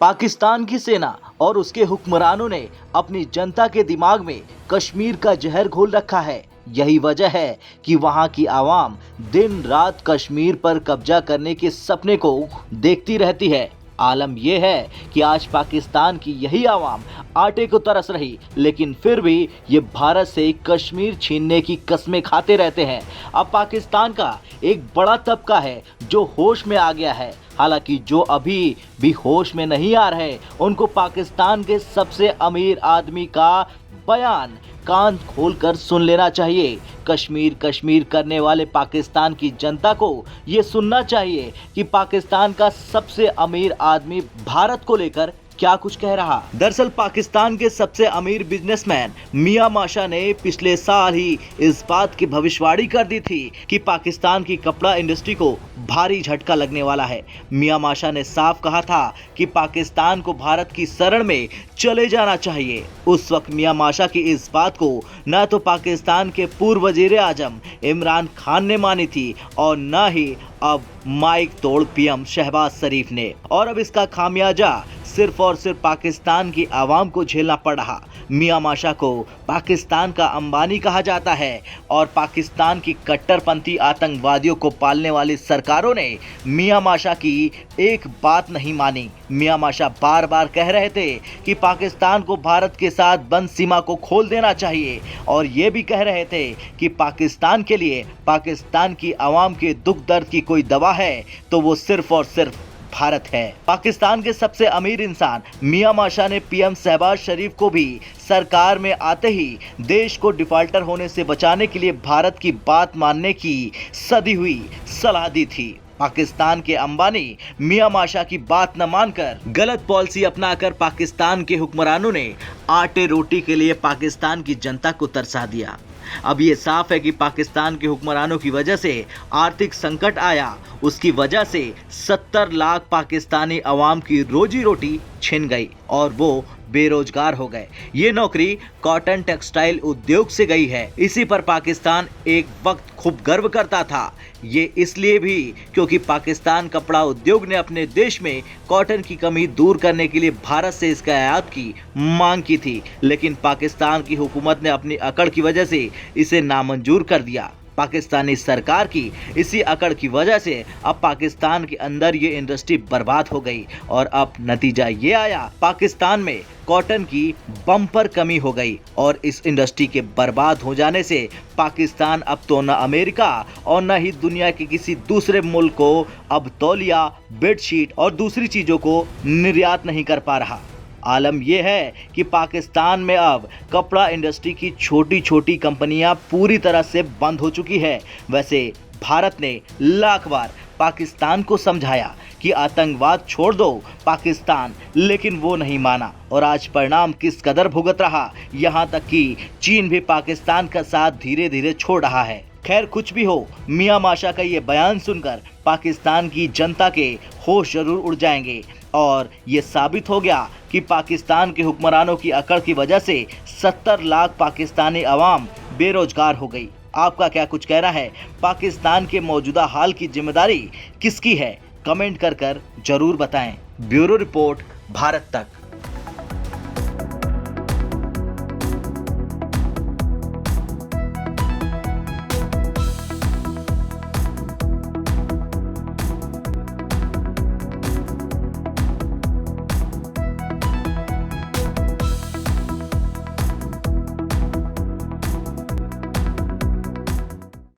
पाकिस्तान की सेना और उसके हुक्मरानों ने अपनी जनता के दिमाग में कश्मीर का जहर घोल रखा है। यही वजह है कि वहां की आवाम दिन रात कश्मीर पर कब्जा करने के सपने को देखती रहती है। आलम यह है कि आज पाकिस्तान की यही आवाम आटे को तरस रही, लेकिन फिर भी ये भारत से कश्मीर छीनने की कस्में खाते रहते हैं। अब पाकिस्तान का एक बड़ा तबका है जो होश में आ गया है। हालांकि जो अभी भी होश में नहीं आ रहे, उनको पाकिस्तान के सबसे अमीर आदमी का बयान कान खोलकर सुन लेना चाहिए। कश्मीर कश्मीर करने वाले पाकिस्तान की जनता को ये सुनना चाहिए कि पाकिस्तान का सबसे अमीर आदमी भारत को लेकर क्या कुछ कह रहा। दरअसल पाकिस्तान के सबसे अमीर बिजनेसमैन मियां माशा ने पिछले साल ही इस बात की भविष्यवाणी कर दी थी कि पाकिस्तान की कपड़ा इंडस्ट्री को भारी झटका लगने वाला है। मियां माशा ने साफ कहा था कि पाकिस्तान को भारत की शरण में चले जाना चाहिए। उस वक्त मियां माशा की इस बात को न तो पाकिस्तान के पूर्व वजीर आजम इमरान खान ने मानी थी और न ही अब माइक तोड़ पीएम शहबाज शरीफ ने। और अब इसका खामियाजा सिर्फ और सिर्फ पाकिस्तान की आवाम को झेलना पड़ रहा। मियां माशा को पाकिस्तान का अंबानी कहा जाता है और पाकिस्तान की कट्टरपंथी आतंकवादियों को पालने वाली सरकारों ने मियां माशा की एक बात नहीं मानी। मियां माशा बार बार कह रहे थे कि पाकिस्तान को भारत के साथ बंद सीमा को खोल देना चाहिए और ये भी कह रहे थे कि पाकिस्तान के लिए पाकिस्तान की आवाम के दुख दर्द की कोई दवा है तो वो सिर्फ और सिर्फ भारत है। पाकिस्तान के सबसे अमीर इंसान मियां माशा ने पीएम शहबाज शरीफ को भी सरकार में आते ही देश को डिफाल्टर होने से बचाने के लिए भारत की बात मानने की सदी हुई सलाह दी थी। पाकिस्तान के अंबानी मियां माशा की बात न मानकर गलत पॉलिसी अपनाकर पाकिस्तान के हुक्मरानों ने आटे रोटी के लिए पाकिस्तान की जनता को तरसा दिया। अब ये साफ है कि पाकिस्तान के हुक्मरानों की वजह से आर्थिक संकट आया। उसकी वजह से 70 लाख पाकिस्तानी अवाम की रोजी रोटी छिन गई और वो बेरोजगार हो गए। ये नौकरी कॉटन टेक्सटाइल उद्योग से गई है। इसी पर पाकिस्तान एक वक्त खूब गर्व करता था। ये इसलिए भी क्योंकि पाकिस्तान कपड़ा उद्योग ने अपने देश में कॉटन की कमी दूर करने के लिए भारत से इसका आयात की मांग की थी, लेकिन पाकिस्तान की हुकूमत ने अपनी अकड़ की वजह से इसे नामंजूर कर दिया। पाकिस्तानी सरकार की इसी अकड़ की वजह से अब पाकिस्तान के अंदर ये इंडस्ट्री बर्बाद हो गई और अब नतीजा ये आया, पाकिस्तान में कॉटन की बम्पर कमी हो गई और इस इंडस्ट्री के बर्बाद हो जाने से पाकिस्तान अब तो न अमेरिका और न ही दुनिया के किसी दूसरे मुल्क को अब तौलिया, बेडशीट और दूसरी चीज़ों को निर्यात नहीं कर पा रहा। आलम यह है कि पाकिस्तान में अब कपड़ा इंडस्ट्री की छोटी छोटी कंपनियां पूरी तरह से बंद हो चुकी है। वैसे भारत ने लाख बार पाकिस्तान को समझाया कि आतंकवाद छोड़ दो पाकिस्तान, लेकिन वो नहीं माना और आज परिणाम किस कदर भुगत रहा। यहाँ तक कि चीन भी पाकिस्तान का साथ धीरे धीरे छोड़ रहा है। खैर कुछ भी हो, मियां माशा का ये बयान सुनकर पाकिस्तान की जनता के होश जरूर उड़ जाएंगे और ये साबित हो गया कि पाकिस्तान के हुक्मरानों की अकड़ की वजह से 70 लाख पाकिस्तानी अवाम बेरोजगार हो गई। आपका क्या कुछ कहना है? पाकिस्तान के मौजूदा हाल की जिम्मेदारी किसकी है? कमेंट कर जरूर बताएं। ब्यूरो रिपोर्ट, भारत तक।